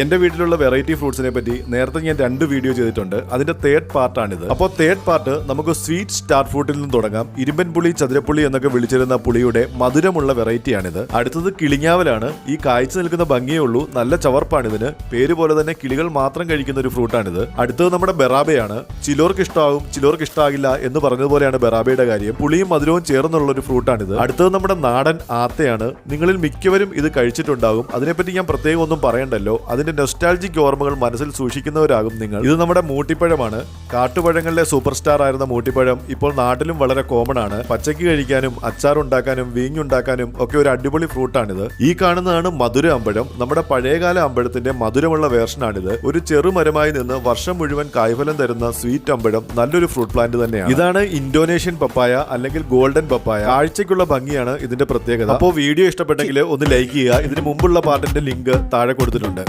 എന്റെ വീട്ടിലുള്ള വെറൈറ്റി ഫ്രൂട്ട്സിനെ പറ്റി നേരത്തെ ഞാൻ 2 വീഡിയോ ചെയ്തിട്ടുണ്ട്. അതിന്റെ തേർഡ് പാർട്ടാണിത്. അപ്പോൾ തേർഡ് പാർട്ട് നമുക്ക് സ്വീറ്റ് സ്റ്റാർ ഫ്രൂട്ടിൽ നിന്ന് തുടങ്ങാം. ഇരുമ്പൻ പുളി, ചതുരപ്പുളി എന്നൊക്കെ വിളിച്ചിരുന്ന പുളിയുടെ മധുരമുള്ള വെറൈറ്റിയാണിത്. അടുത്തത് കിളിങ്ങാവലാണ്. ഈ കായ്ച്ചു നിൽക്കുന്ന ഭംഗിയേ ഉള്ളൂ, നല്ല ചവർപ്പാണിതിന്. പേര് പോലെ തന്നെ കിളികൾ മാത്രം കഴിക്കുന്ന ഒരു ഫ്രൂട്ടാണിത്. അടുത്തത് നമ്മുടെ ബെറാബയാണ്. ചിലർക്ക് ഇഷ്ടമാകും, ചിലർക്ക് ഇഷ്ടമാകില്ല എന്ന് പറഞ്ഞതുപോലെയാണ് ബെറാബയുടെ കാര്യം. പുളിയും മധുരവും ചേർന്നുള്ള ഒരു ഫ്രൂട്ടാണിത്. അടുത്തത് നമ്മുടെ നാടൻ ആത്തയാണ്. നിങ്ങളിൽ മിക്കവരും ഇത് കഴിച്ചിട്ടുണ്ടാകും. അതിനെപ്പറ്റി ഞാൻ പ്രത്യേകം ഒന്നും പറയണ്ടല്ലോ. അതിന്റെ നൊസ്റ്റാൾജിക് ഓർമ്മകൾ മനസ്സിൽ സൂക്ഷിക്കുന്നവരാകും നിങ്ങൾ. ഇത് നമ്മുടെ മൂട്ടിപ്പഴമാണ്. കാട്ടുപഴങ്ങളിലെ സൂപ്പർ സ്റ്റാർ ആയിരുന്ന മൂട്ടിപ്പഴം ഇപ്പോൾ നാട്ടിലും വളരെ കോമൺ ആണ്. പച്ചക്ക് കഴിക്കാനും അച്ചാറുണ്ടാക്കാനും വീഞ്ഞുണ്ടാക്കാനും ഒക്കെ ഒരു അടിപൊളി ഫ്രൂട്ടാണിത്. ഈ കാണുന്നതാണ് മധുര അമ്പഴം. നമ്മുടെ പഴയകാല അമ്പഴത്തിന്റെ മധുരമുള്ള വേർഷനാണിത്. ഒരു ചെറുമരമായി നിന്ന് വർഷം മുഴുവൻ കായ്ഫലം തരുന്ന സ്വീറ്റ് അമ്പഴം നല്ലൊരു ഫ്രൂട്ട് പ്ലാന്റ് തന്നെയാണ്. ഇതാണ് ഇന്തോനേഷ്യൻ പപ്പായ അല്ലെങ്കിൽ ഗോൾഡൻ പപ്പായ. കാഴ്ചയ്ക്കുള്ള ഭംഗിയാണ് ഇതിന്റെ പ്രത്യേകത. അപ്പോൾ വീഡിയോ ഇഷ്ടപ്പെട്ടെങ്കിൽ ഒന്ന് ലൈക്ക് ചെയ്യുക. ഇതിന് മുമ്പുള്ള പാർട്ടിന്റെ ലിങ്ക് താഴെ കൊടുത്തിട്ടുണ്ട്.